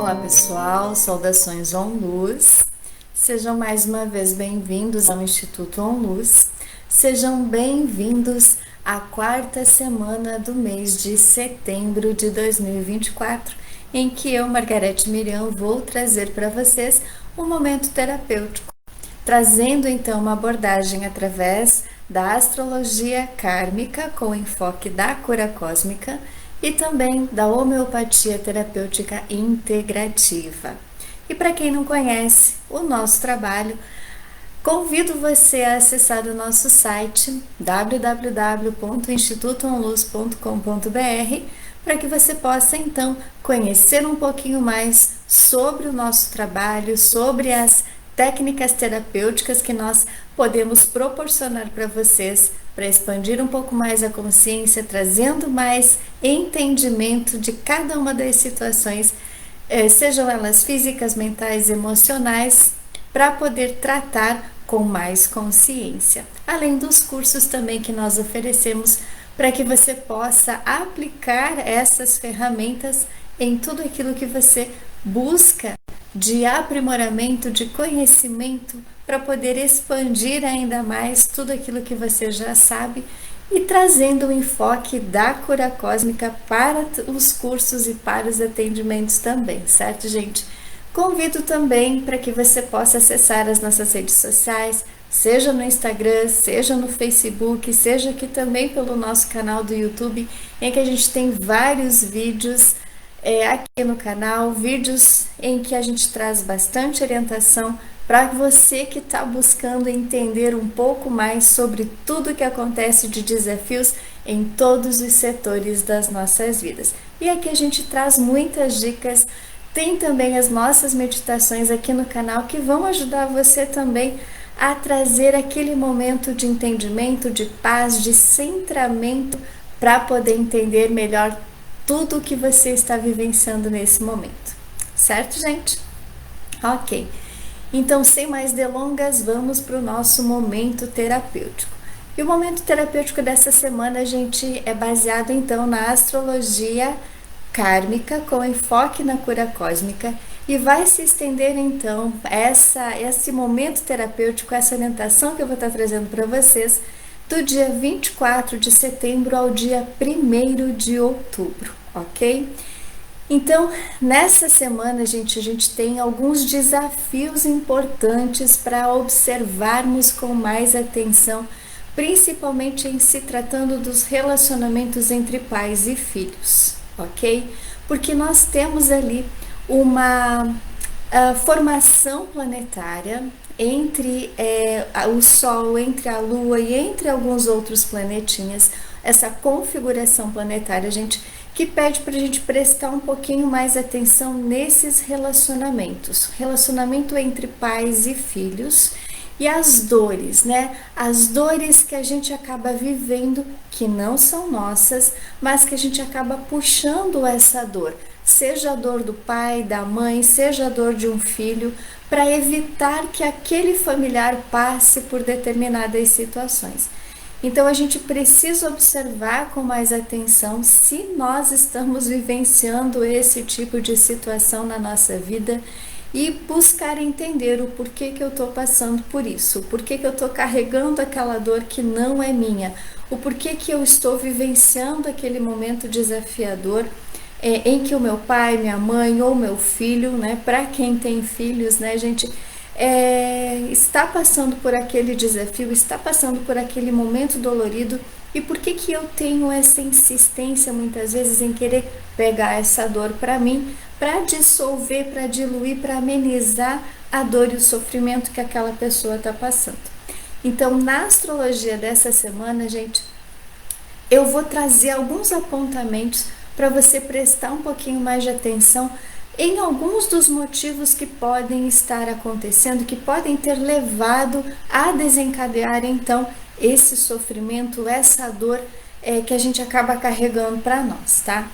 Olá pessoal, saudações OnLuz, sejam mais uma vez bem-vindos ao Instituto OnLuz, sejam bem-vindos à quarta semana do mês de setembro de 2024, em que eu, Margarete Miriam, vou trazer para vocês um momento terapêutico, trazendo então uma abordagem através da astrologia kármica com enfoque da cura cósmica e também da homeopatia terapêutica integrativa. E para quem não conhece o nosso trabalho, convido você a acessar o nosso site www.institutoonluz.com.br para que você possa então conhecer um pouquinho mais sobre o nosso trabalho, sobre as técnicas terapêuticas que nós podemos proporcionar para vocês, para expandir um pouco mais a consciência, trazendo mais entendimento de cada uma das situações, sejam elas físicas, mentais, emocionais, para poder tratar com mais consciência. Além dos cursos também que nós oferecemos para que você possa aplicar essas ferramentas em tudo aquilo que você busca de aprimoramento, de conhecimento, para poder expandir ainda mais tudo aquilo que você já sabe e trazendo o enfoque da cura cósmica para os cursos e para os atendimentos também, certo, gente? Convido também para que você possa acessar as nossas redes sociais, seja no Instagram, seja no Facebook, seja aqui também pelo nosso canal do YouTube, em que a gente tem vários vídeos aqui no canal, vídeos em que a gente traz bastante orientação para você que está buscando entender um pouco mais sobre tudo que acontece de desafios em todos os setores das nossas vidas. E aqui a gente traz muitas dicas, tem também as nossas meditações aqui no canal que vão ajudar você também a trazer aquele momento de entendimento, de paz, de centramento para poder entender melhor tudo o que você está vivenciando nesse momento, certo, gente? Ok, então sem mais delongas, vamos para o nosso momento terapêutico. E o momento terapêutico dessa semana, gente, é baseado então na astrologia kármica com enfoque na cura cósmica e vai se estender então esse momento terapêutico, essa orientação que eu vou estar trazendo para vocês do dia 24 de setembro ao dia 1º de outubro, ok? Então, nessa semana, a gente tem alguns desafios importantes para observarmos com mais atenção, principalmente em se tratando dos relacionamentos entre pais e filhos, ok? Porque nós temos ali uma formação planetária entre o Sol, entre a Lua e entre alguns outros planetinhas, essa configuração planetária, gente, que pede para a gente prestar um pouquinho mais atenção nesses relacionamentos, relacionamento entre pais e filhos e as dores, né? As dores que a gente acaba vivendo, que não são nossas, mas que a gente acaba puxando essa dor, seja a dor do pai, da mãe, seja a dor de um filho, para evitar que aquele familiar passe por determinadas situações. Então a gente precisa observar com mais atenção se nós estamos vivenciando esse tipo de situação na nossa vida e buscar entender o porquê que eu estou passando por isso, o porquê que eu estou carregando aquela dor que não é minha, o porquê que eu estou vivenciando aquele momento desafiador em que o meu pai, minha mãe ou meu filho, né, para quem tem filhos, né, gente, está passando por aquele desafio, está passando por aquele momento dolorido e por que que eu tenho essa insistência muitas vezes em querer pegar essa dor para mim, para dissolver, para diluir, para amenizar a dor e o sofrimento que aquela pessoa está passando. Então, na astrologia dessa semana, gente, eu vou trazer alguns apontamentos para você prestar um pouquinho mais de atenção em alguns dos motivos que podem estar acontecendo, que podem ter levado a desencadear então esse sofrimento, essa dor que a gente acaba carregando para nós, tá?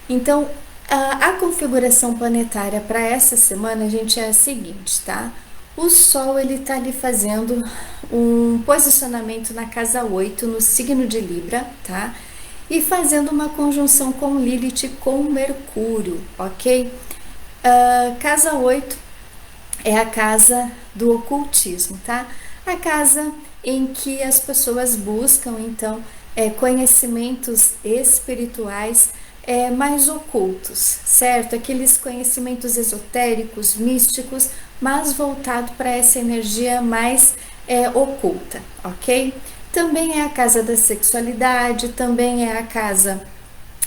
Então, a configuração planetária para essa semana, gente, é a seguinte, tá? O Sol, ele tá ali fazendo um posicionamento na casa 8, no signo de Libra, tá? E fazendo uma conjunção com Lilith, com Mercúrio, ok? Casa 8 é a casa do ocultismo, tá? A casa em que as pessoas buscam, então, conhecimentos espirituais mais ocultos, certo? Aqueles conhecimentos esotéricos, místicos, mas voltado para essa energia mais oculta, ok? Também é a casa da sexualidade, também é a casa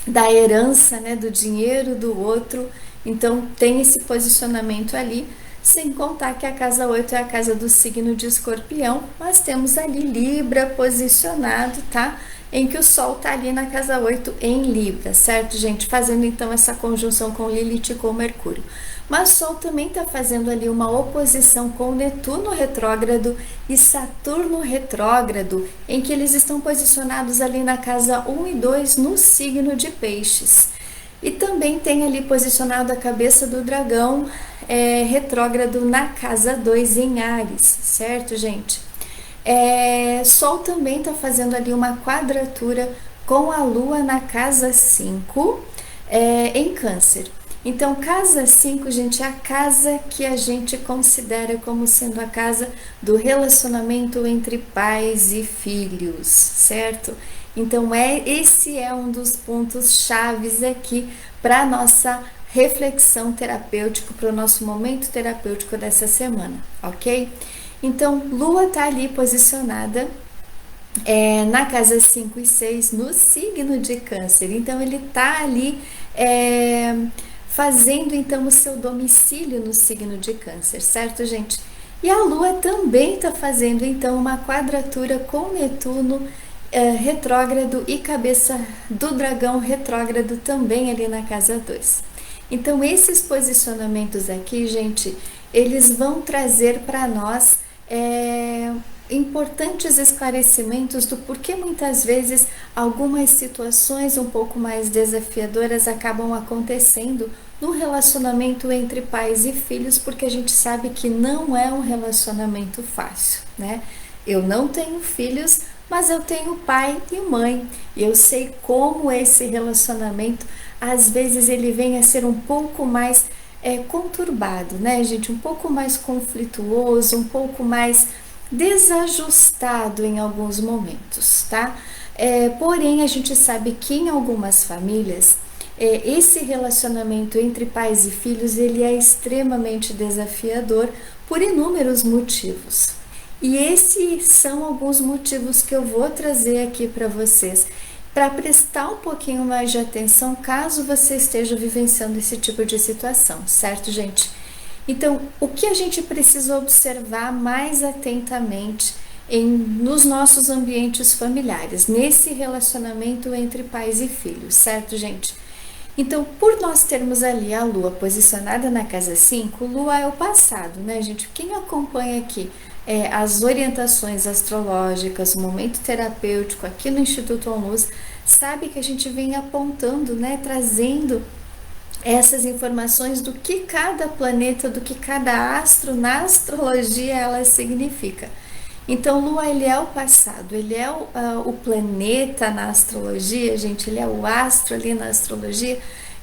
da herança, né, do dinheiro do outro, então tem esse posicionamento ali, sem contar que a casa 8 é a casa do signo de Escorpião, mas temos ali Libra posicionado, tá? Em que o Sol tá ali na casa 8 em Libra, certo, gente? Fazendo então essa conjunção com Lilith e com Mercúrio. Mas o Sol também está fazendo ali uma oposição com Netuno retrógrado e Saturno retrógrado, em que eles estão posicionados ali na casa 1 e 2 no signo de Peixes. E também tem ali posicionado a cabeça do dragão retrógrado na casa 2 em Áries, certo, gente? Sol também está fazendo ali uma quadratura com a Lua na casa 5 em Câncer. Então, casa 5, gente, é a casa que a gente considera como sendo a casa do relacionamento entre pais e filhos, certo? Então, esse é um dos pontos chaves aqui para a nossa reflexão terapêutica, para o nosso momento terapêutico dessa semana, ok? Então, Lua tá ali posicionada na casa 5 e 6 no signo de Câncer. Então, ele tá ali fazendo então o seu domicílio no signo de Câncer, certo, gente? E a Lua também está fazendo então uma quadratura com Netuno retrógrado e cabeça do dragão retrógrado também ali na casa 2. Então, esses posicionamentos aqui, gente, eles vão trazer para nós importantes esclarecimentos do porquê muitas vezes algumas situações um pouco mais desafiadoras acabam acontecendo no relacionamento entre pais e filhos, porque a gente sabe que não é um relacionamento fácil, né? Eu não tenho filhos, mas eu tenho pai e mãe, e eu sei como esse relacionamento, às vezes, ele vem a ser um pouco mais conturbado, né, gente? Um pouco mais conflituoso, um pouco mais desajustado em alguns momentos, tá? Porém, a gente sabe que em algumas famílias, esse relacionamento entre pais e filhos, ele é extremamente desafiador por inúmeros motivos. E esses são alguns motivos que eu vou trazer aqui para vocês, para prestar um pouquinho mais de atenção caso você esteja vivenciando esse tipo de situação, certo, gente? Então, o que a gente precisa observar mais atentamente nos nossos ambientes familiares, nesse relacionamento entre pais e filhos, certo, gente? Então, por nós termos ali a Lua posicionada na casa 5, Lua é o passado, né, gente? Quem acompanha aqui as orientações astrológicas, o momento terapêutico aqui no Instituto ONLUS, sabe que a gente vem apontando, né, trazendo essas informações do que cada planeta, do que cada astro na astrologia ela significa. Então, Lua, ele é o passado, ele é o planeta na astrologia, gente, ele é o astro ali na astrologia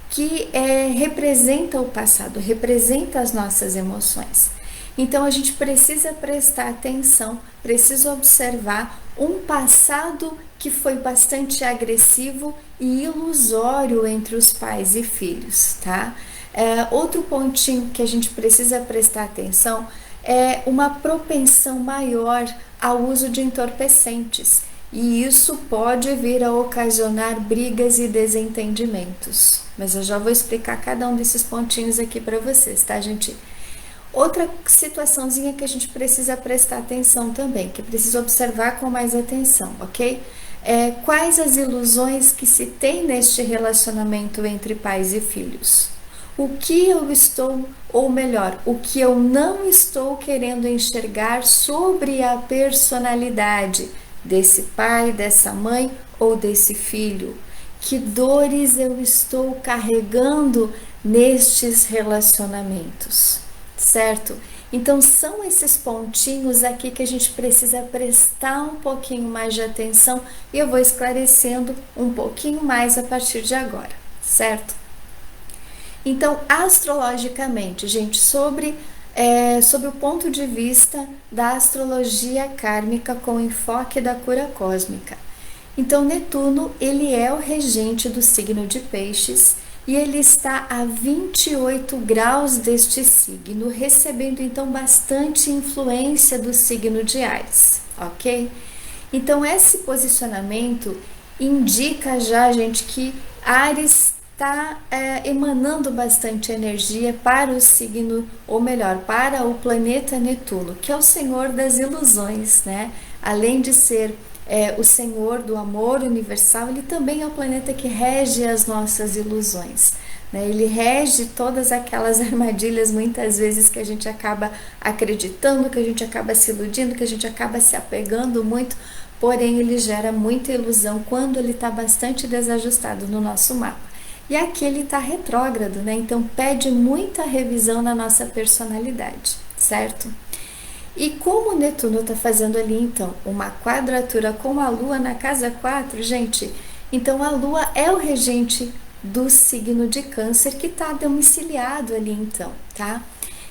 que representa o passado, representa as nossas emoções. Então, a gente precisa prestar atenção, precisa observar um passado que foi bastante agressivo e ilusório entre os pais e filhos, tá? Outro pontinho que a gente precisa prestar atenção é uma propensão maior ao uso de entorpecentes, e isso pode vir a ocasionar brigas e desentendimentos. Mas eu já vou explicar cada um desses pontinhos aqui para vocês, tá, gente? Outra situaçãozinha que a gente precisa prestar atenção também, que precisa observar com mais atenção, ok? Quais as ilusões que se tem neste relacionamento entre pais e filhos? O que eu estou, ou melhor, o que eu não estou querendo enxergar sobre a personalidade desse pai, dessa mãe ou desse filho? Que dores eu estou carregando nestes relacionamentos? Certo? Então, são esses pontinhos aqui que a gente precisa prestar um pouquinho mais de atenção e eu vou esclarecendo um pouquinho mais a partir de agora, certo? Então, astrologicamente, gente, sobre o ponto de vista da astrologia kármica com enfoque da cura cósmica. Então, Netuno, ele é o regente do signo de Peixes e ele está a 28 graus deste signo, recebendo então bastante influência do signo de Áries, ok? Então, esse posicionamento indica já, gente, que Áries está emanando bastante energia para o signo, ou melhor, para o planeta Netuno, que é o senhor das ilusões, né? Além de ser o senhor do amor universal, ele também é o planeta que rege as nossas ilusões, né? Ele rege todas aquelas armadilhas, muitas vezes, que a gente acaba acreditando, que a gente acaba se iludindo, que a gente acaba se apegando muito, porém ele gera muita ilusão quando ele está bastante desajustado no nosso mapa. E aqui ele está retrógrado, né? Então pede muita revisão na nossa personalidade, certo? E como o Netuno está fazendo ali, então, uma quadratura com a Lua na casa 4, gente, então a Lua é o regente do signo de Câncer que está domiciliado ali, então, tá?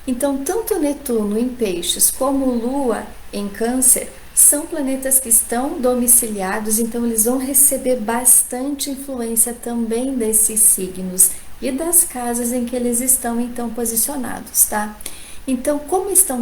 Então, tanto Netuno em Peixes como Lua em Câncer são planetas que estão domiciliados, então eles vão receber bastante influência também desses signos e das casas em que eles estão então posicionados, tá? Então, como estão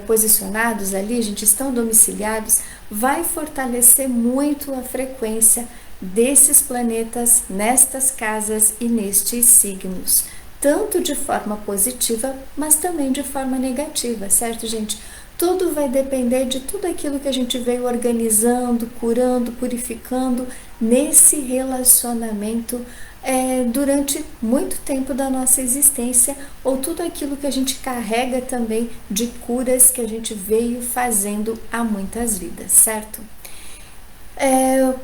posicionados ali, gente, estão domiciliados, vai fortalecer muito a frequência desses planetas nestas casas e nestes signos, tanto de forma positiva, mas também de forma negativa, certo, gente? Tudo vai depender de tudo aquilo que a gente veio organizando, curando, purificando nesse relacionamento durante muito tempo da nossa existência, ou tudo aquilo que a gente carrega também de curas que a gente veio fazendo há muitas vidas, certo?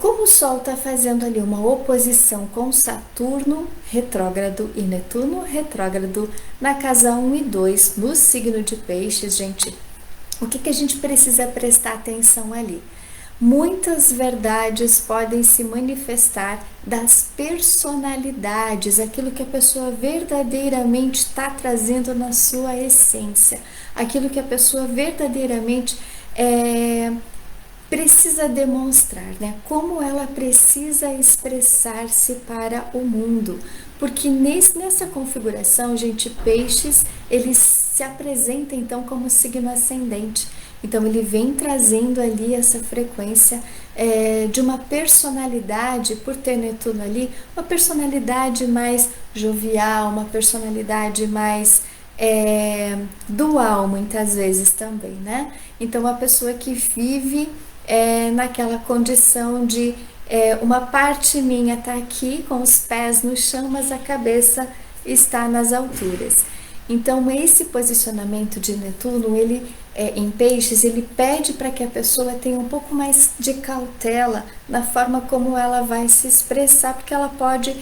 Como o Sol está fazendo ali uma oposição com Saturno retrógrado e Netuno retrógrado na casa 1 e 2, no signo de Peixes, gente, o que a gente precisa prestar atenção ali? Muitas verdades podem se manifestar das personalidades, aquilo que a pessoa verdadeiramente está trazendo na sua essência, aquilo que a pessoa verdadeiramente precisa demonstrar, né? Como ela precisa expressar-se para o mundo. Porque nessa configuração, gente, Peixes, ele se apresenta então como signo ascendente. Então ele vem trazendo ali essa frequência de uma personalidade, por ter Netuno ali, uma personalidade mais jovial, uma personalidade mais dual, muitas vezes também, né? Então uma pessoa que vive naquela condição de uma parte minha está aqui com os pés no chão, mas a cabeça está nas alturas. Então esse posicionamento de Netuno, ele em Peixes, ele pede para que a pessoa tenha um pouco mais de cautela na forma como ela vai se expressar, porque ela pode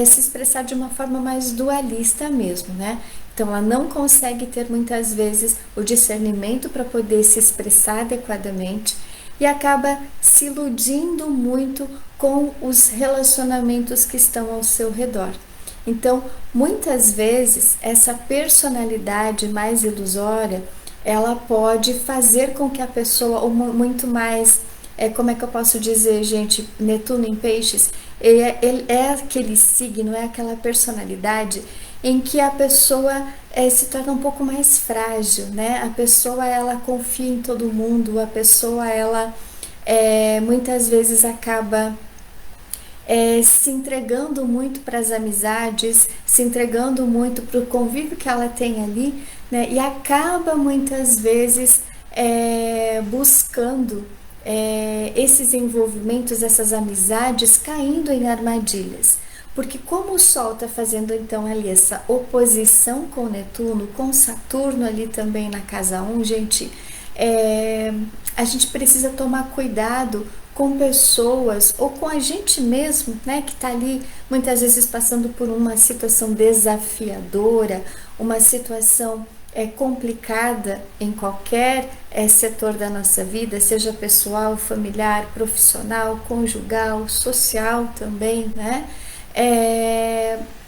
se expressar de uma forma mais dualista mesmo, né? Então ela não consegue ter muitas vezes o discernimento para poder se expressar adequadamente e acaba se iludindo muito com os relacionamentos que estão ao seu redor. Então, muitas vezes, essa personalidade mais ilusória, ela pode fazer com que a pessoa, muito mais, como é que eu posso dizer, gente, Netuno em Peixes, ele é aquele signo, é aquela personalidade em que a pessoa se torna um pouco mais frágil, né? A pessoa, ela confia em todo mundo, a pessoa, ela muitas vezes acaba se entregando muito para as amizades, se entregando muito para o convívio que ela tem ali, né? E acaba muitas vezes buscando esses envolvimentos, essas amizades, caindo em armadilhas. Porque como o Sol está fazendo então ali essa oposição com Netuno, com Saturno ali também na casa 1, gente, a gente precisa tomar cuidado com pessoas ou com a gente mesmo, né, que está ali muitas vezes passando por uma situação desafiadora, uma situação complicada em qualquer setor da nossa vida, seja pessoal, familiar, profissional, conjugal, social também, né?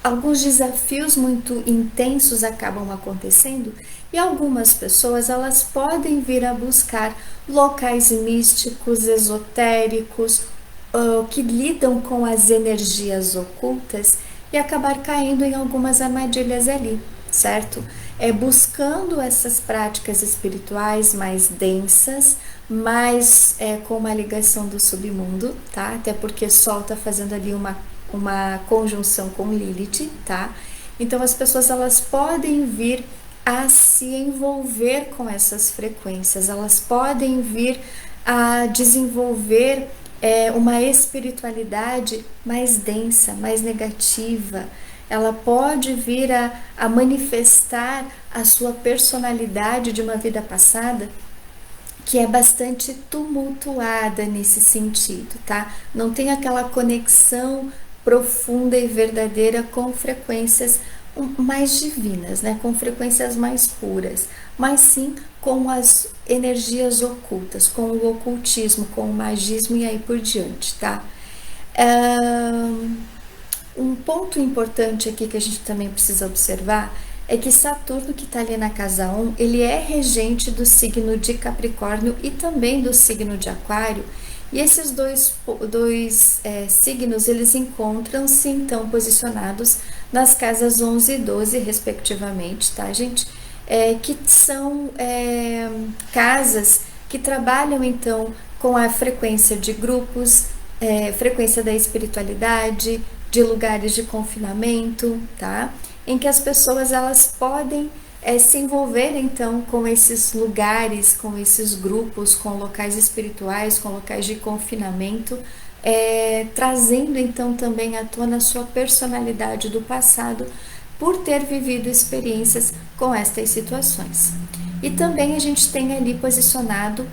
alguns desafios muito intensos acabam acontecendo e algumas pessoas elas podem vir a buscar locais místicos, esotéricos, que lidam com as energias ocultas e acabar caindo em algumas armadilhas ali, certo? Buscando essas práticas espirituais mais densas, mais com uma ligação do submundo, tá? Até porque Sol tá fazendo ali uma conjunção com Lilith, tá? Então as pessoas elas podem vir a se envolver com essas frequências, elas podem vir a desenvolver uma espiritualidade mais densa, mais negativa. Ela pode vir a manifestar a sua personalidade de uma vida passada que é bastante tumultuada nesse sentido, tá? Não tem aquela conexão profunda e verdadeira com frequências mais divinas, né? Com frequências mais puras, mas sim com as energias ocultas, com o ocultismo, com o magismo e aí por diante, tá? Um ponto importante aqui que a gente também precisa observar é que Saturno, que está ali na casa 1, ele é regente do signo de Capricórnio e também do signo de Aquário, e esses dois signos, eles encontram-se então posicionados nas casas 11 e 12, respectivamente, tá, gente? Que são casas que trabalham então com a frequência de grupos, frequência da espiritualidade, de lugares de confinamento, tá? Em que as pessoas elas podem se envolver então com esses lugares, com esses grupos, com locais espirituais, com locais de confinamento, trazendo então também à tona a sua personalidade do passado por ter vivido experiências com estas situações. E também a gente tem ali posicionado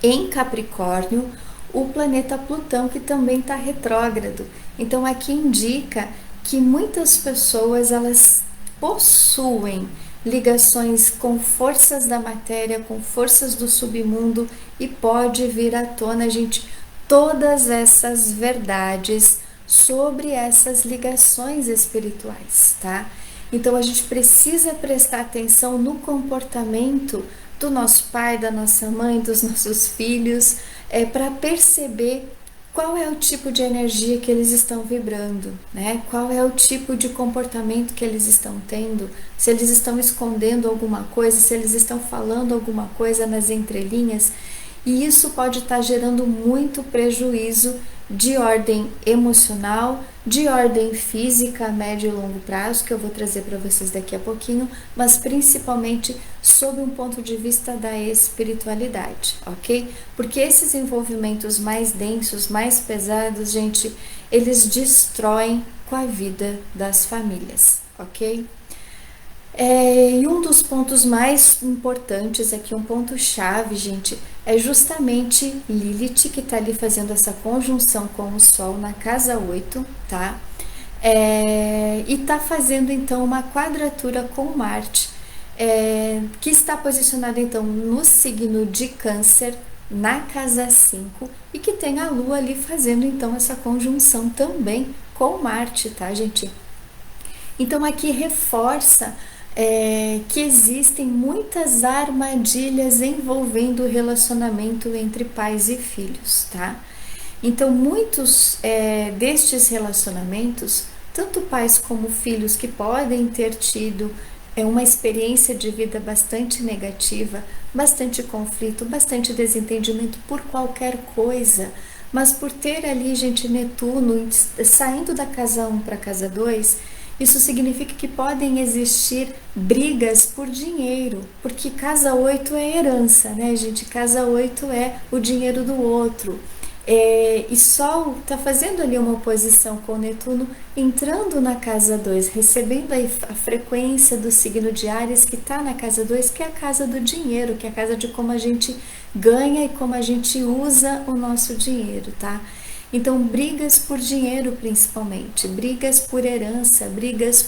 em Capricórnio o planeta Plutão, que também está retrógrado. Então aqui indica que muitas pessoas elas possuem ligações com forças da matéria, com forças do submundo, e pode vir à tona, gente, todas essas verdades sobre essas ligações espirituais, tá? Então a gente precisa prestar atenção no comportamento do nosso pai, da nossa mãe, dos nossos filhos, para perceber qual é o tipo de energia que eles estão vibrando, né? Qual é o tipo de comportamento que eles estão tendo, se eles estão escondendo alguma coisa, se eles estão falando alguma coisa nas entrelinhas, e isso pode estar gerando muito prejuízo de ordem emocional, de ordem física a médio e longo prazo, que eu vou trazer para vocês daqui a pouquinho, mas principalmente sob um ponto de vista da espiritualidade, ok? Porque esses envolvimentos mais densos, mais pesados, gente, eles destroem com a vida das famílias, ok? E um dos pontos mais importantes aqui, um ponto chave, gente, é justamente Lilith, que está ali fazendo essa conjunção com o Sol na casa 8, tá? E está fazendo então uma quadratura com Marte, que está posicionada então no signo de Câncer, na casa 5, e que tem a Lua ali fazendo então essa conjunção também com Marte, tá, gente? Então aqui reforça que existem muitas armadilhas envolvendo o relacionamento entre pais e filhos, tá? Então muitos destes relacionamentos, tanto pais como filhos, que podem ter tido uma experiência de vida bastante negativa, bastante conflito, bastante desentendimento por qualquer coisa, mas por ter ali, gente, Netuno saindo da casa 1 para a casa 2, isso significa que podem existir brigas por dinheiro, porque casa 8 é herança, né, gente? Casa 8 é o dinheiro do outro. E Sol está fazendo ali uma oposição com Netuno, entrando na casa 2, recebendo a frequência do signo de Áries, que está na casa 2, que é a casa do dinheiro, que é a casa de como a gente ganha e como a gente usa o nosso dinheiro, tá? Então, brigas por dinheiro principalmente, brigas por herança, brigas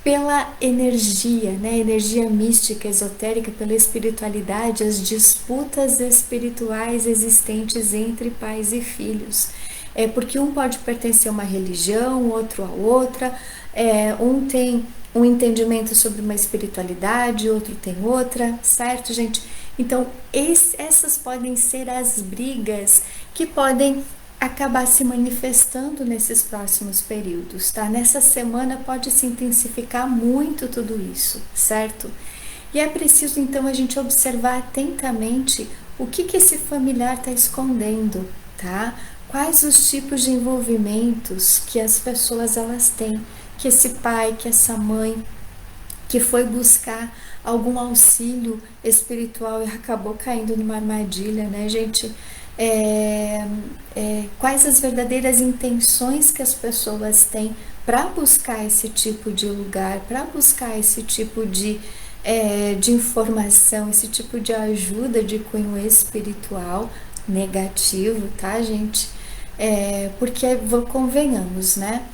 pela energia, né? Energia mística, esotérica, pela espiritualidade, as disputas espirituais existentes entre pais e filhos. porque um pode pertencer a uma religião, outro a outra, um tem um entendimento sobre uma espiritualidade, outro tem outra, certo, gente? Então, essas podem ser as brigas que podem acabar se manifestando nesses próximos períodos, tá? Nessa semana pode se intensificar muito tudo isso, certo? E é preciso então a gente observar atentamente o que esse familiar está escondendo, tá? Quais os tipos de envolvimentos que as pessoas elas têm, que esse pai, que essa mãe, que foi buscar algum auxílio espiritual e acabou caindo numa armadilha, né, gente? Quais as verdadeiras intenções que as pessoas têm para buscar esse tipo de lugar, para buscar esse tipo de informação, esse tipo de ajuda de cunho espiritual negativo, tá, gente? Porque, convenhamos, né?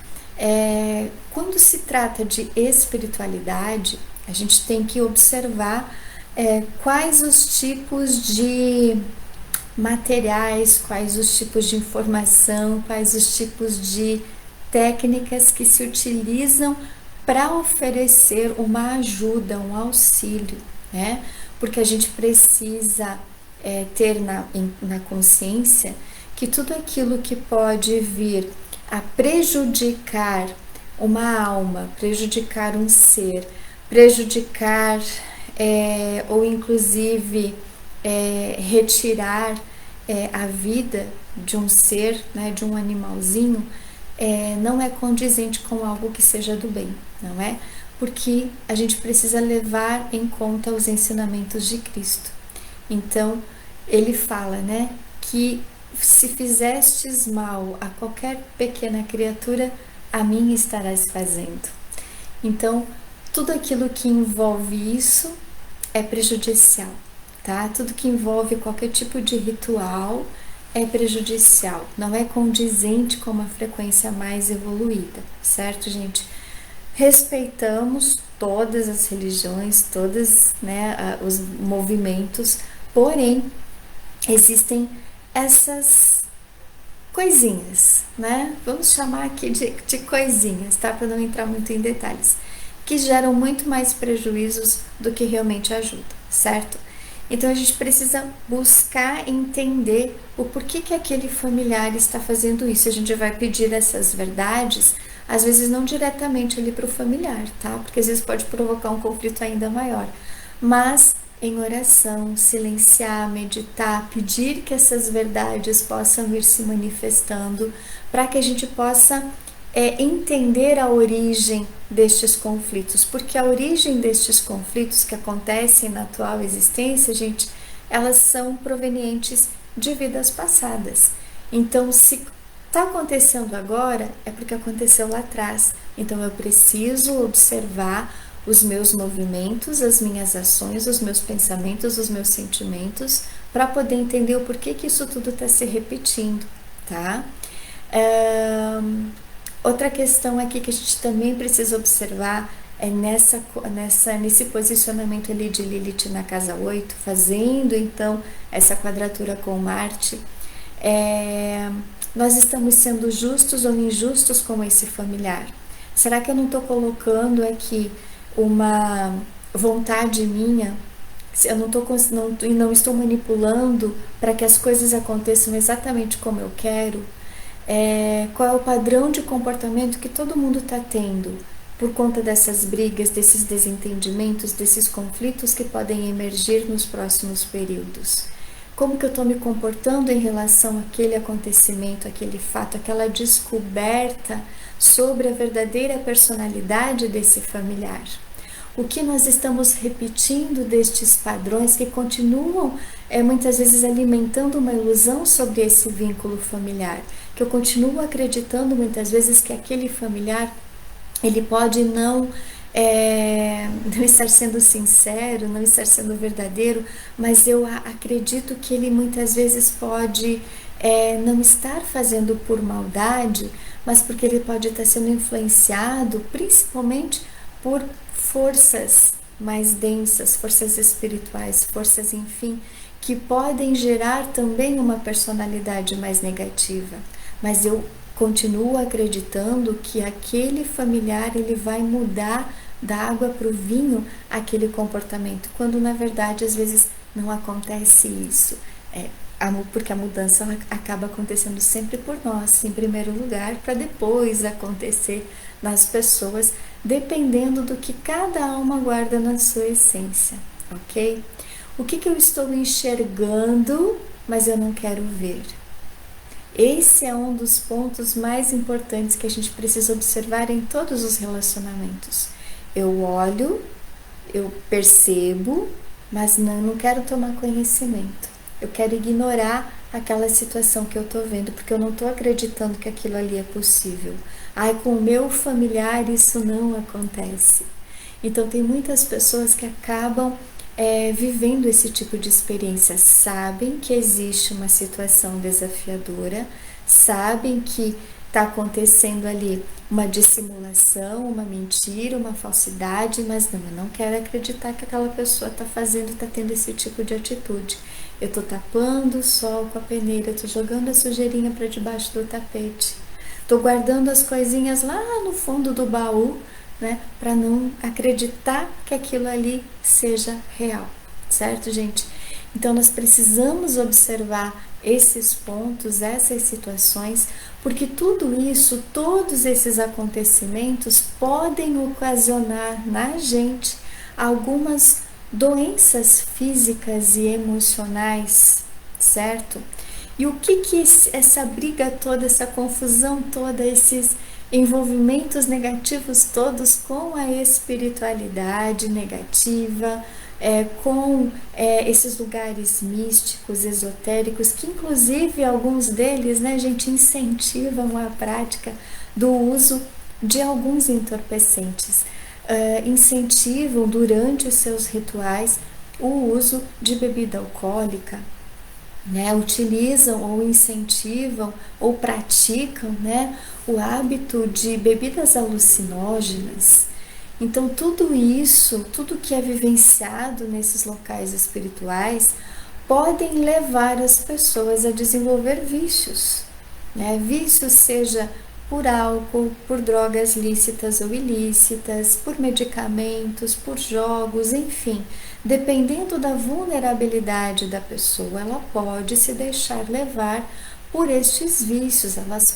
Quando se trata de espiritualidade, a gente tem que observar quais os tipos de materiais, quais os tipos de informação, quais os tipos de técnicas que se utilizam para oferecer uma ajuda, um auxílio, né? Porque a gente precisa ter na consciência que tudo aquilo que pode vir a prejudicar uma alma, prejudicar um ser, prejudicar ou inclusive retirar a vida de um ser, né, de um animalzinho, não é condizente com algo que seja do bem, não é? Porque a gente precisa levar em conta os ensinamentos de Cristo. Então, ele fala, né, que se fizestes mal a qualquer pequena criatura, a mim estarás fazendo. Então, tudo aquilo que envolve isso é prejudicial, tá? Tudo que envolve qualquer tipo de ritual é prejudicial, não é condizente com uma frequência mais evoluída, certo, gente? Respeitamos todas as religiões, todos, né, os movimentos, porém, existem essas coisinhas, né? Vamos chamar aqui de coisinhas, tá? Para não entrar muito em detalhes, que geram muito mais prejuízos do que realmente ajudam, certo? Então a gente precisa buscar entender o porquê que aquele familiar está fazendo isso. A gente vai pedir essas verdades, às vezes não diretamente ali para o familiar, tá? Porque às vezes pode provocar um conflito ainda maior, mas em oração, silenciar, meditar, pedir que essas verdades possam ir se manifestando para que a gente possa entender a origem destes conflitos, porque a origem destes conflitos que acontecem na atual existência, gente, elas são provenientes de vidas passadas. Então, se está acontecendo agora, é porque aconteceu lá atrás. Então, eu preciso observar os meus movimentos, as minhas ações, os meus pensamentos, os meus sentimentos, para poder entender o porquê que isso tudo está se repetindo, tá? Outra questão aqui que a gente também precisa observar é nesse posicionamento ali de Lilith na casa 8, fazendo então essa quadratura com Marte. Nós estamos sendo justos ou injustos com esse familiar? Será que eu não estou colocando aqui uma vontade minha? Eu não estou manipulando para que as coisas aconteçam exatamente como eu quero? Qual é o padrão de comportamento que todo mundo está tendo por conta dessas brigas, desses desentendimentos, desses conflitos que podem emergir nos próximos períodos? Como que eu estou me comportando em relação àquele acontecimento, aquele fato, aquela descoberta sobre a verdadeira personalidade desse familiar? O que nós estamos repetindo destes padrões que continuam muitas vezes alimentando uma ilusão sobre esse vínculo familiar, que eu continuo acreditando muitas vezes que aquele familiar ele pode não estar sendo sincero, não estar sendo verdadeiro, mas eu acredito que ele muitas vezes pode não estar fazendo por maldade, mas porque ele pode estar sendo influenciado principalmente por forças mais densas, forças espirituais, forças, enfim, que podem gerar também uma personalidade mais negativa. mas eu continuo acreditando que aquele familiar ele vai mudar da água para o vinho aquele comportamento, quando na verdade às vezes não acontece isso. Porque a mudança ela acaba acontecendo sempre por nós, em primeiro lugar, para depois acontecer nas pessoas, dependendo do que cada alma guarda na sua essência, ok? O que eu estou enxergando, mas eu não quero ver? Esse é um dos pontos mais importantes que a gente precisa observar em todos os relacionamentos. Eu olho, eu percebo, mas não quero tomar conhecimento. Eu quero ignorar aquela situação que eu estou vendo, porque eu não estou acreditando que aquilo ali é possível. Ai, com o meu familiar isso não acontece. Então tem muitas pessoas que acabam vivendo esse tipo de experiência, sabem que existe uma situação desafiadora, sabem que está acontecendo ali uma dissimulação, uma mentira, uma falsidade, mas não, eu não quero acreditar que aquela pessoa está fazendo, está tendo esse tipo de atitude. Eu estou tapando o sol com a peneira, eu estou jogando a sujeirinha para debaixo do tapete, estou guardando as coisinhas lá no fundo do baú, né, para não acreditar que aquilo ali seja real, certo, gente? Então nós precisamos observar esses pontos, essas situações, porque tudo isso, todos esses acontecimentos podem ocasionar na gente algumas doenças físicas e emocionais, certo? E o que essa briga toda, essa confusão toda, esses envolvimentos negativos todos com a espiritualidade negativa, com esses lugares místicos, esotéricos, que inclusive alguns deles, né, a gente incentivam a prática do uso de alguns entorpecentes, incentivam durante os seus rituais o uso de bebida alcoólica, né, utilizam ou incentivam ou praticam, né, o hábito de bebidas alucinógenas. Então tudo isso, tudo que é vivenciado nesses locais espirituais podem levar as pessoas a desenvolver vícios, né? Vícios seja por álcool, por drogas lícitas ou ilícitas, por medicamentos, por jogos, enfim. Dependendo da vulnerabilidade da pessoa, ela pode se deixar levar por estes vícios,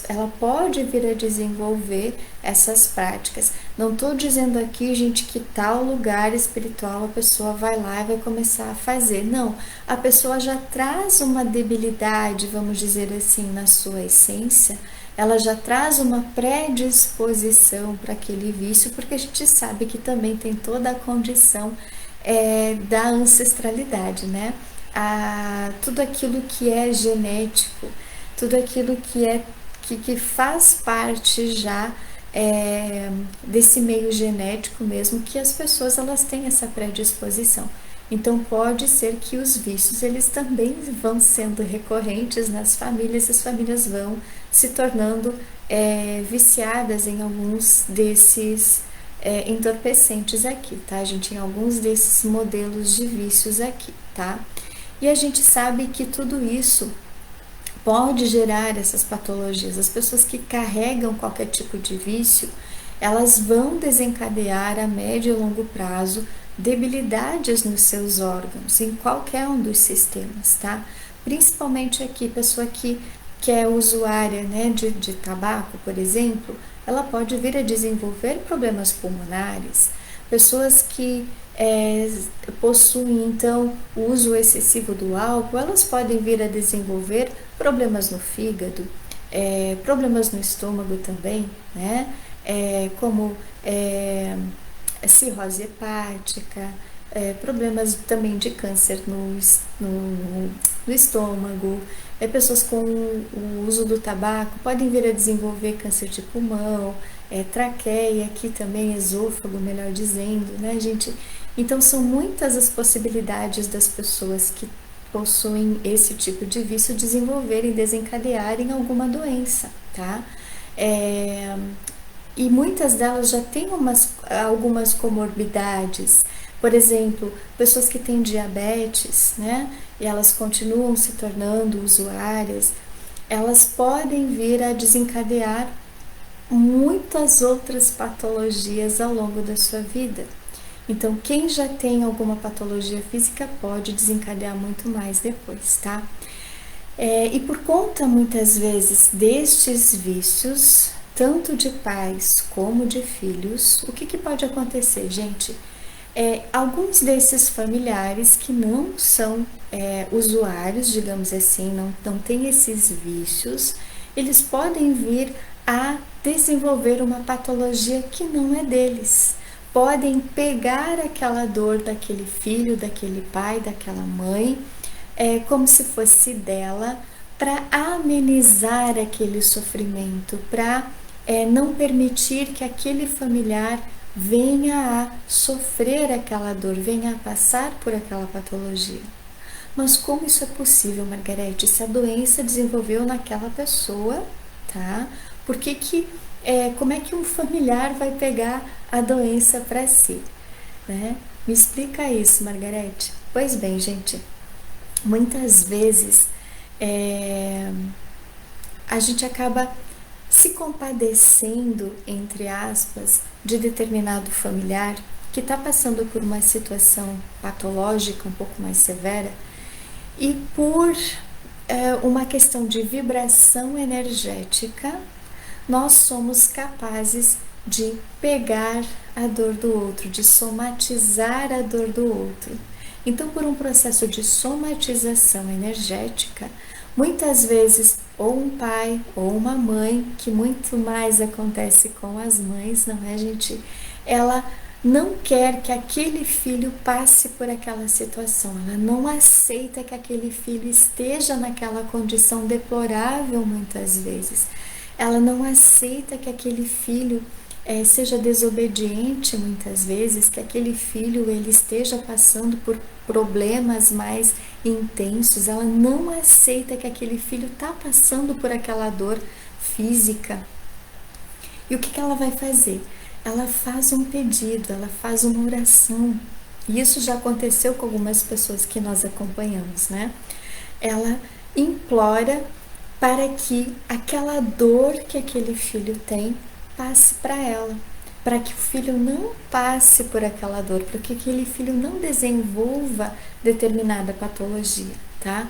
ela pode vir a desenvolver essas práticas. Não estou dizendo aqui, gente, que tal lugar espiritual a pessoa vai lá e vai começar a fazer. Não, a pessoa já traz uma debilidade, vamos dizer assim, na sua essência, ela já traz uma predisposição para aquele vício, porque a gente sabe que também tem toda a condição da ancestralidade, né? Tudo aquilo que é genético, tudo aquilo que faz parte já desse meio genético mesmo, que as pessoas elas têm essa predisposição. Então pode ser que os vícios eles também vão sendo recorrentes nas famílias, as famílias vão se tornando viciadas em alguns desses entorpecentes aqui, tá, gente? Em alguns desses modelos de vícios aqui, tá? E a gente sabe que tudo isso pode gerar essas patologias. As pessoas que carregam qualquer tipo de vício, elas vão desencadear a médio e longo prazo debilidades nos seus órgãos, em qualquer um dos sistemas, tá? Principalmente aqui, pessoa que é usuária, né, de tabaco, por exemplo, ela pode vir a desenvolver problemas pulmonares. Pessoas que possuem, então, o uso excessivo do álcool, elas podem vir a desenvolver problemas no fígado, problemas no estômago também, né? Como cirrose hepática, problemas também de câncer no estômago. Pessoas com o uso do tabaco podem vir a desenvolver câncer de pulmão, traqueia, aqui também esôfago, melhor dizendo, né, gente? Então são muitas as possibilidades das pessoas que possuem esse tipo de vício desenvolverem, desencadearem alguma doença, tá? E muitas delas já têm algumas comorbidades. Por exemplo, pessoas que têm diabetes, né? E elas continuam se tornando usuárias, elas podem vir a desencadear muitas outras patologias ao longo da sua vida. Então, quem já tem alguma patologia física pode desencadear muito mais depois, tá? E por conta, muitas vezes, destes vícios, tanto de pais como de filhos, o que pode acontecer, gente? Alguns desses familiares que não são usuários, digamos assim, não têm esses vícios, eles podem vir a desenvolver uma patologia que não é deles. Podem pegar aquela dor daquele filho, daquele pai, daquela mãe, como se fosse dela, para amenizar aquele sofrimento, para não permitir que aquele familiar venha a sofrer aquela dor, venha a passar por aquela patologia. Mas como isso é possível, Margarete? Se a doença desenvolveu naquela pessoa, tá? Como é que um familiar vai pegar a doença para si, né? Me explica isso, Margarete. Pois bem, gente, muitas vezes a gente acaba se compadecendo, entre aspas, de determinado familiar que está passando por uma situação patológica um pouco mais severa e por uma questão de vibração energética, nós somos capazes de pegar a dor do outro, de somatizar a dor do outro. Então, por um processo de somatização energética, muitas vezes, ou um pai ou uma mãe, que muito mais acontece com as mães, não é, gente? Ela não quer que aquele filho passe por aquela situação, ela não aceita que aquele filho esteja naquela condição deplorável muitas vezes. Ela não aceita que aquele filho seja desobediente muitas vezes, que aquele filho ele esteja passando por problemas mais intensos, ela não aceita que aquele filho está passando por aquela dor física. E o que ela vai fazer? Ela faz um pedido, ela faz uma oração. E isso já aconteceu com algumas pessoas que nós acompanhamos, né? Ela implora para que aquela dor que aquele filho tem passe para ela, para que o filho não passe por aquela dor, para que aquele filho não desenvolva determinada patologia, tá?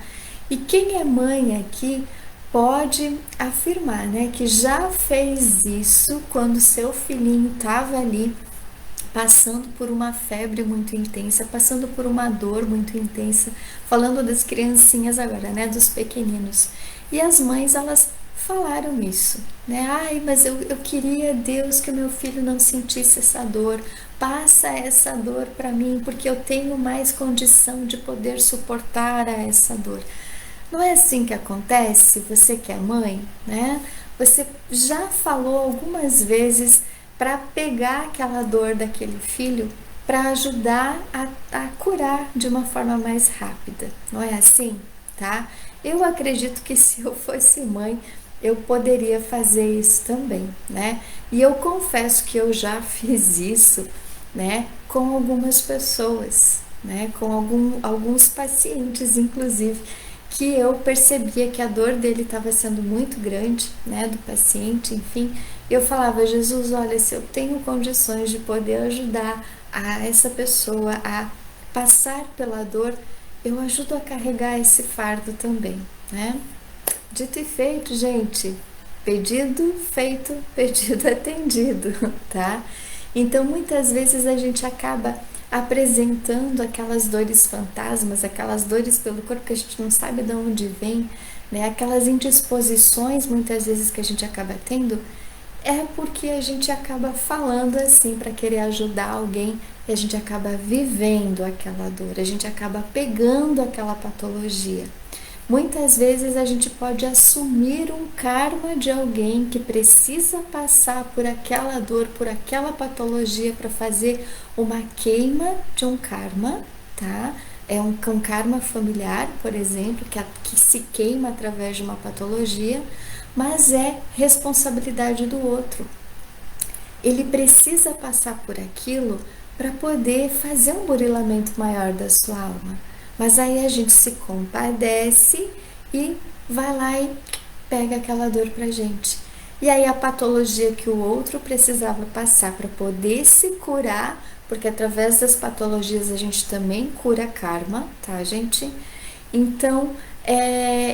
E quem é mãe aqui pode afirmar, né, que já fez isso quando seu filhinho estava ali passando por uma febre muito intensa, passando por uma dor muito intensa, falando das criancinhas agora, né, dos pequeninos. E as mães, elas falaram isso, né? Ai, mas eu queria, Deus, que o meu filho não sentisse essa dor. Passa essa dor para mim, porque eu tenho mais condição de poder suportar essa dor. Não é assim que acontece? Você que é mãe, né? Você já falou algumas vezes para pegar aquela dor daquele filho para ajudar a curar de uma forma mais rápida. Não é assim, tá? Eu acredito que se eu fosse mãe, eu poderia fazer isso também, né? E eu confesso que eu já fiz isso, né, com algumas pessoas, né, com alguns pacientes, inclusive, que eu percebia que a dor dele estava sendo muito grande, né, do paciente, enfim. Eu falava, Jesus, olha, se eu tenho condições de poder ajudar essa pessoa a passar pela dor, eu ajudo a carregar esse fardo também, né? Dito e feito, gente, pedido feito, pedido atendido, tá? Então, muitas vezes a gente acaba apresentando aquelas dores fantasmas, aquelas dores pelo corpo que a gente não sabe de onde vem, né? Aquelas indisposições, muitas vezes, que a gente acaba tendo, é porque a gente acaba falando assim para querer ajudar alguém e a gente acaba vivendo aquela dor, a gente acaba pegando aquela patologia. Muitas vezes a gente pode assumir um karma de alguém que precisa passar por aquela dor, por aquela patologia para fazer uma queima de um karma, tá? É um karma familiar, por exemplo, que se queima através de uma patologia, mas é responsabilidade do outro. Ele precisa passar por aquilo para poder fazer um burilamento maior da sua alma. Mas aí a gente se compadece e vai lá e pega aquela dor pra gente. E aí a patologia que o outro precisava passar para poder se curar, porque através das patologias a gente também cura karma, tá, gente? Então,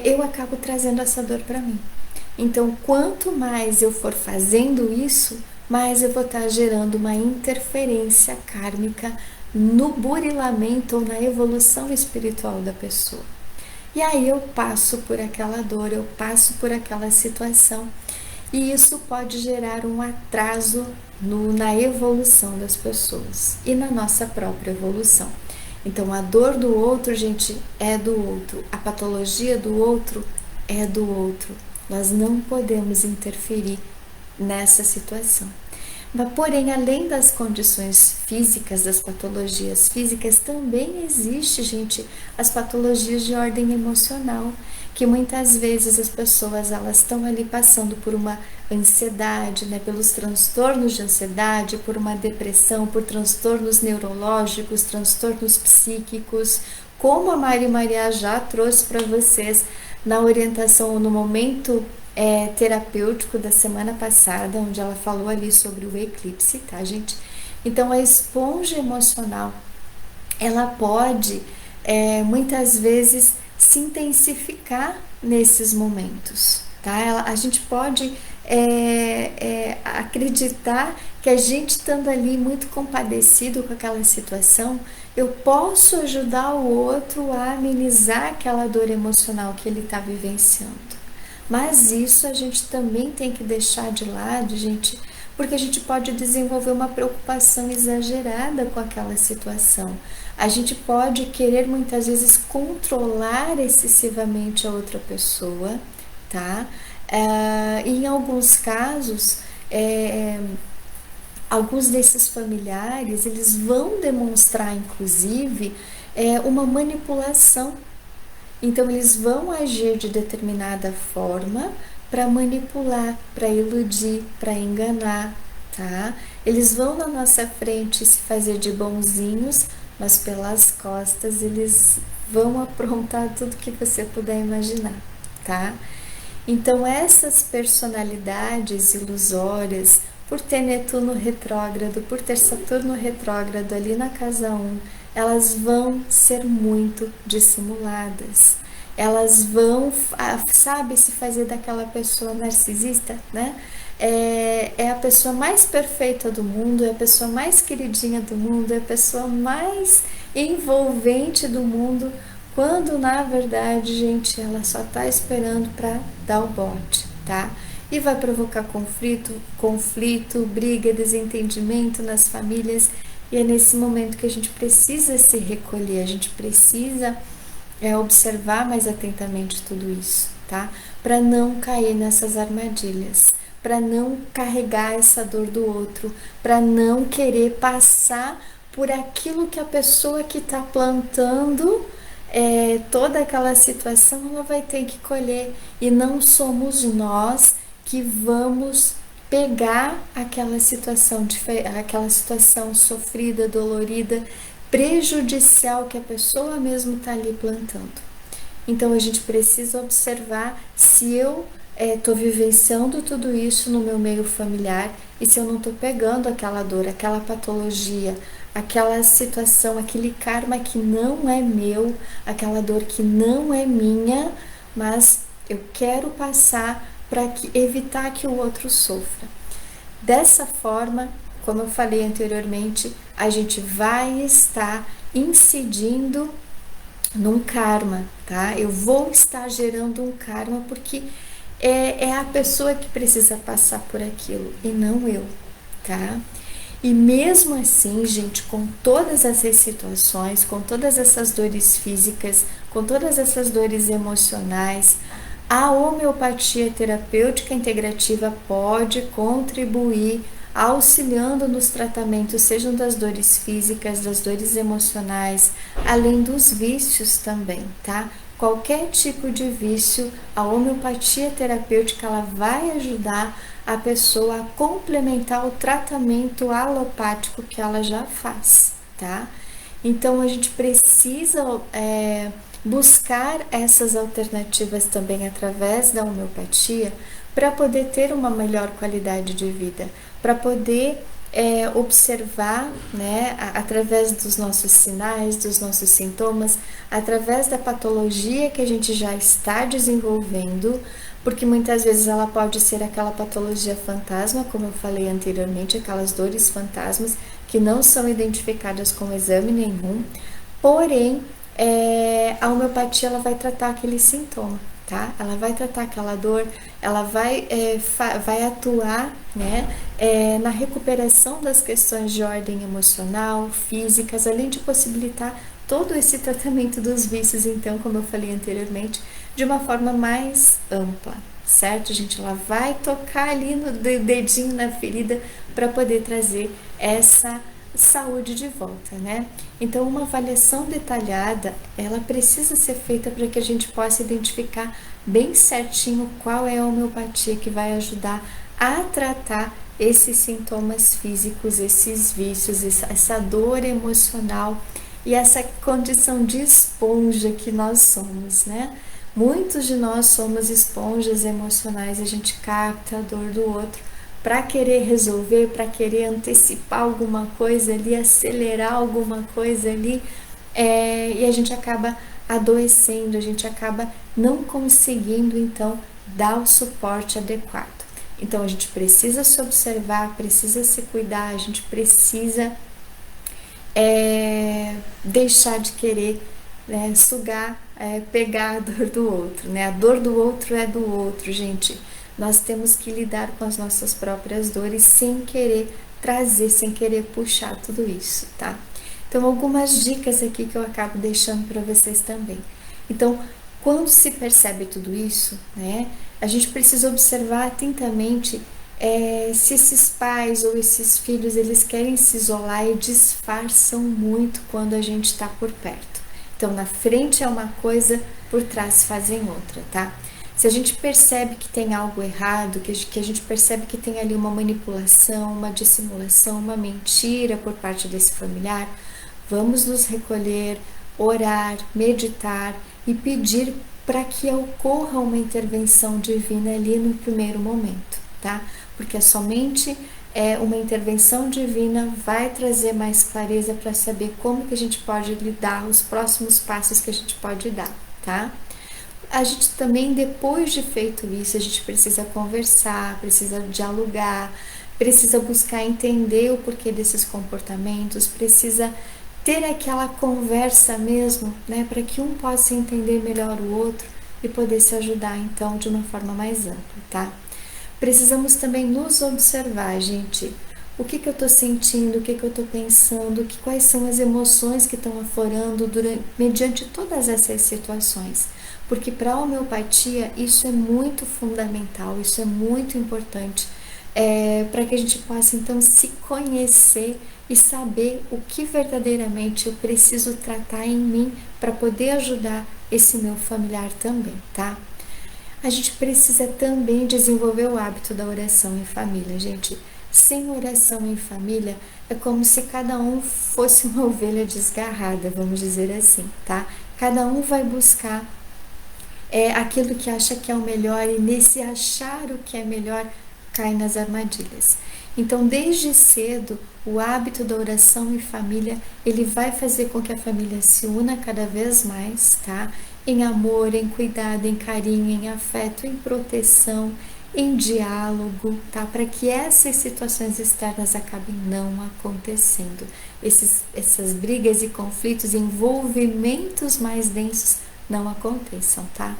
eu acabo trazendo essa dor para mim. Então, quanto mais eu for fazendo isso, mais eu vou estar gerando uma interferência kármica no burilamento ou na evolução espiritual da pessoa. E aí eu passo por aquela dor, eu passo por aquela situação. E isso pode gerar um atraso na evolução das pessoas e na nossa própria evolução. Então, a dor do outro, gente, é do outro. A patologia do outro é do outro. Nós não podemos interferir nessa situação. Mas, porém, além das condições físicas, das patologias físicas, também existe, gente, as patologias de ordem emocional, que muitas vezes as pessoas elas estão ali passando por uma ansiedade, né, pelos transtornos de ansiedade, por uma depressão, por transtornos neurológicos, transtornos psíquicos, como a Mari Maria já trouxe para vocês na orientação no momento terapêutico da semana passada, onde ela falou ali sobre o eclipse, tá, gente? Então, a esponja emocional, ela pode muitas vezes se intensificar nesses momentos, tá? A gente pode acreditar que a gente estando ali muito compadecido com aquela situação, eu posso ajudar o outro a amenizar aquela dor emocional que ele está vivenciando. Mas isso a gente também tem que deixar de lado, gente, porque a gente pode desenvolver uma preocupação exagerada com aquela situação. A gente pode querer muitas vezes controlar excessivamente a outra pessoa, tá? E em alguns casos, alguns desses familiares, eles vão demonstrar, inclusive, uma manipulação. Então, eles vão agir de determinada forma para manipular, para iludir, para enganar, tá? Eles vão na nossa frente se fazer de bonzinhos, mas pelas costas eles vão aprontar tudo que você puder imaginar, tá? Então, essas personalidades ilusórias, por ter Netuno retrógrado, por ter Saturno retrógrado ali na casa 1, elas vão ser muito dissimuladas. Elas vão, sabe, se fazer daquela pessoa narcisista, né? É a pessoa mais perfeita do mundo, é a pessoa mais queridinha do mundo, é a pessoa mais envolvente do mundo, quando na verdade, gente, ela só tá esperando para dar o bote, tá? E vai provocar conflito, briga, desentendimento nas famílias. E é nesse momento que a gente precisa se recolher, a gente precisa observar mais atentamente tudo isso, tá? Para não cair nessas armadilhas, para não carregar essa dor do outro, para não querer passar por aquilo que a pessoa que está plantando toda aquela situação, ela vai ter que colher. E não somos nós que vamos pegar aquela situação sofrida, dolorida, prejudicial que a pessoa mesmo está ali plantando. Então a gente precisa observar se eu estou vivenciando tudo isso no meu meio familiar e se eu não estou pegando aquela dor, aquela patologia, aquela situação, aquele karma que não é meu, aquela dor que não é minha, mas eu quero passar para evitar que o outro sofra. Dessa forma, como eu falei anteriormente, a gente vai estar incidindo num karma, tá? Eu vou estar gerando um karma porque é a pessoa que precisa passar por aquilo e não eu, tá? E mesmo assim, gente, com todas essas situações, com todas essas dores físicas, com todas essas dores emocionais, a homeopatia terapêutica integrativa pode contribuir auxiliando nos tratamentos, sejam das dores físicas, das dores emocionais, além dos vícios também, tá? Qualquer tipo de vício, a homeopatia terapêutica ela vai ajudar a pessoa a complementar o tratamento alopático que ela já faz, tá? Então a gente precisa buscar essas alternativas também através da homeopatia para poder ter uma melhor qualidade de vida, para poder observar, né, através dos nossos sinais, dos nossos sintomas, através da patologia que a gente já está desenvolvendo, porque muitas vezes ela pode ser aquela patologia fantasma, como eu falei anteriormente, aquelas dores fantasmas que não são identificadas com exame nenhum, porém a homeopatia ela vai tratar aquele sintoma, tá? Ela vai tratar aquela dor, ela vai atuar, né, na recuperação das questões de ordem emocional, físicas, além de possibilitar todo esse tratamento dos vícios, então, como eu falei anteriormente, de uma forma mais ampla, certo, gente? Ela vai tocar ali no dedinho na ferida para poder trazer essa saúde de volta, né? Então, uma avaliação detalhada, ela precisa ser feita para que a gente possa identificar bem certinho qual é a homeopatia que vai ajudar a tratar esses sintomas físicos, esses vícios, essa dor emocional e essa condição de esponja que nós somos, né? Muitos de nós somos esponjas emocionais, a gente capta a dor do outro para querer resolver, para querer antecipar alguma coisa ali, acelerar alguma coisa ali, e a gente acaba adoecendo, a gente acaba não conseguindo então dar o suporte adequado. Então a gente precisa se observar, precisa se cuidar, a gente precisa deixar de querer, né, sugar, pegar a dor do outro, né? A dor do outro é do outro, gente. Nós temos que lidar com as nossas próprias dores sem querer trazer, sem querer puxar tudo isso, tá? Então, algumas dicas aqui que eu acabo deixando para vocês também. Então, quando se percebe tudo isso, né, a gente precisa observar atentamente se esses pais ou esses filhos, eles querem se isolar e disfarçam muito quando a gente está por perto. Então, na frente é uma coisa, por trás fazem outra, tá? Se a gente percebe que tem algo errado, que a gente percebe que tem ali uma manipulação, uma dissimulação, uma mentira por parte desse familiar, vamos nos recolher, orar, meditar e pedir para que ocorra uma intervenção divina ali no primeiro momento, tá? Porque é somente uma intervenção divina vai trazer mais clareza para saber como que a gente pode lidar, os próximos passos que a gente pode dar, tá? A gente também, depois de feito isso, a gente precisa conversar, precisa dialogar, precisa buscar entender o porquê desses comportamentos, precisa ter aquela conversa mesmo, né, para que um possa entender melhor o outro e poder se ajudar, então, de uma forma mais ampla, tá? Precisamos também nos observar, gente. O que eu estou sentindo, o que eu estou pensando, quais são as emoções que estão aflorando mediante todas essas situações. Porque para a homeopatia isso é muito fundamental, isso é muito importante, para que a gente possa então se conhecer e saber o que verdadeiramente eu preciso tratar em mim para poder ajudar esse meu familiar também, tá? A gente precisa também desenvolver o hábito da oração em família, gente. Sem oração em família, é como se cada um fosse uma ovelha desgarrada, vamos dizer assim, tá? Cada um vai buscar aquilo que acha que é o melhor e nesse achar o que é melhor cai nas armadilhas. Então, desde cedo, o hábito da oração em família, ele vai fazer com que a família se una cada vez mais, tá? Em amor, em cuidado, em carinho, em afeto, em proteção, em diálogo, tá? Para que essas situações externas acabem não acontecendo. Essas brigas e conflitos, envolvimentos mais densos não aconteçam, tá?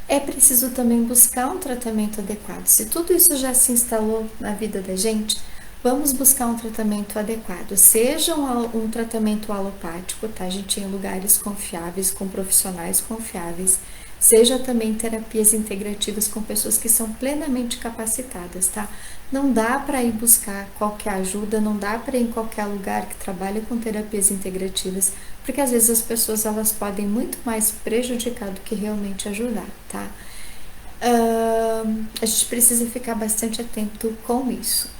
É preciso também buscar um tratamento adequado. Se tudo isso já se instalou na vida da gente, vamos buscar um tratamento adequado. Seja um tratamento alopático, tá, gente, em lugares confiáveis, com profissionais confiáveis. Seja também terapias integrativas com pessoas que são plenamente capacitadas, tá? Não dá para ir buscar qualquer ajuda, não dá para ir em qualquer lugar que trabalhe com terapias integrativas, porque às vezes as pessoas elas podem muito mais prejudicar do que realmente ajudar, tá? A gente precisa ficar bastante atento com isso.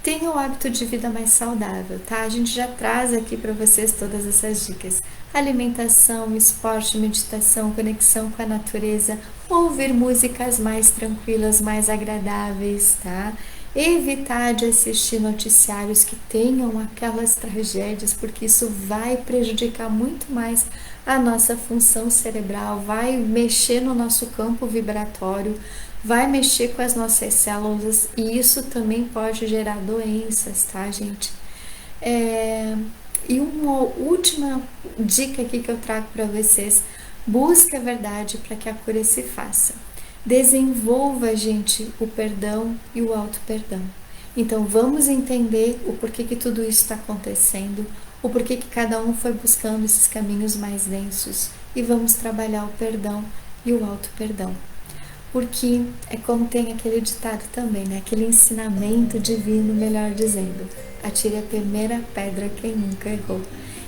Tenha o hábito de vida mais saudável, tá? A gente já traz aqui para vocês todas essas dicas. alimentação, esporte, meditação, conexão com a natureza, ouvir músicas mais tranquilas, mais agradáveis, tá? Evitar de assistir noticiários que tenham aquelas tragédias, porque isso vai prejudicar muito mais a nossa função cerebral, vai mexer no nosso campo vibratório, vai mexer com as nossas células e isso também pode gerar doenças, tá, gente? E uma última dica aqui que eu trago para vocês: busque a verdade para que a cura se faça. Desenvolva, gente, o perdão e o auto-perdão. Então vamos entender o porquê que tudo isso está acontecendo, o porquê que cada um foi buscando esses caminhos mais densos e vamos trabalhar o perdão e o auto-perdão. Porque é como tem aquele ditado também, né? Aquele ensinamento divino, melhor dizendo: atire a primeira pedra quem nunca errou.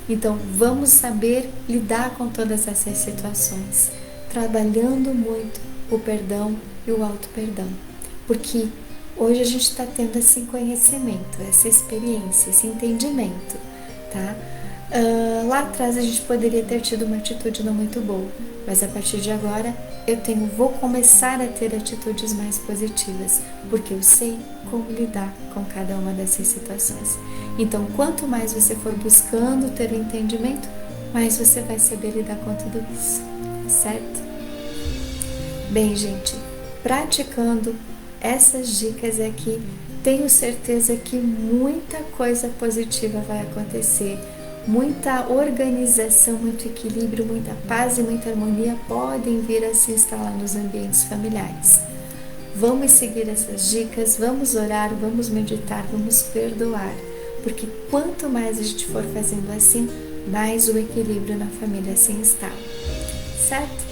Então vamos saber lidar com todas essas situações, trabalhando muito o perdão e o auto-perdão. Porque hoje a gente está tendo esse conhecimento, essa experiência, esse entendimento, tá? Lá atrás a gente poderia ter tido uma atitude não muito boa, mas a partir de agora vou começar a ter atitudes mais positivas, porque eu sei como lidar com cada uma dessas situações. Então, quanto mais você for buscando ter o entendimento, mais você vai saber lidar com tudo isso, certo? Bem, gente, praticando essas dicas aqui, tenho certeza que muita coisa positiva vai acontecer. Muita organização, muito equilíbrio, muita paz e muita harmonia podem vir a se instalar nos ambientes familiares. Vamos seguir essas dicas, vamos orar, vamos meditar, vamos perdoar, porque quanto mais a gente for fazendo assim, mais o equilíbrio na família se instala, certo?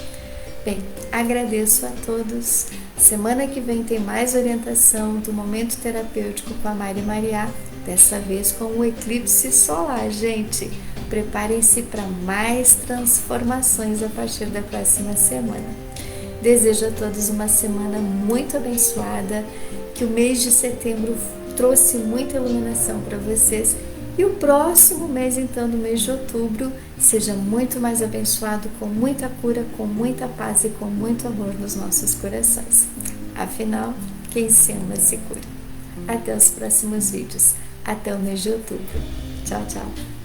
Bem, agradeço a todos. Semana que vem tem mais orientação do momento terapêutico com a Mari Mariá, dessa vez com o eclipse solar, gente. Preparem-se para mais transformações a partir da próxima semana. Desejo a todos uma semana muito abençoada, que o mês de setembro trouxe muita iluminação para vocês e o próximo mês, então, no mês de outubro, seja muito mais abençoado, com muita cura, com muita paz e com muito amor nos nossos corações. Afinal, quem se ama se cura. Até os próximos vídeos. Até o mês de outubro. Tchau, tchau.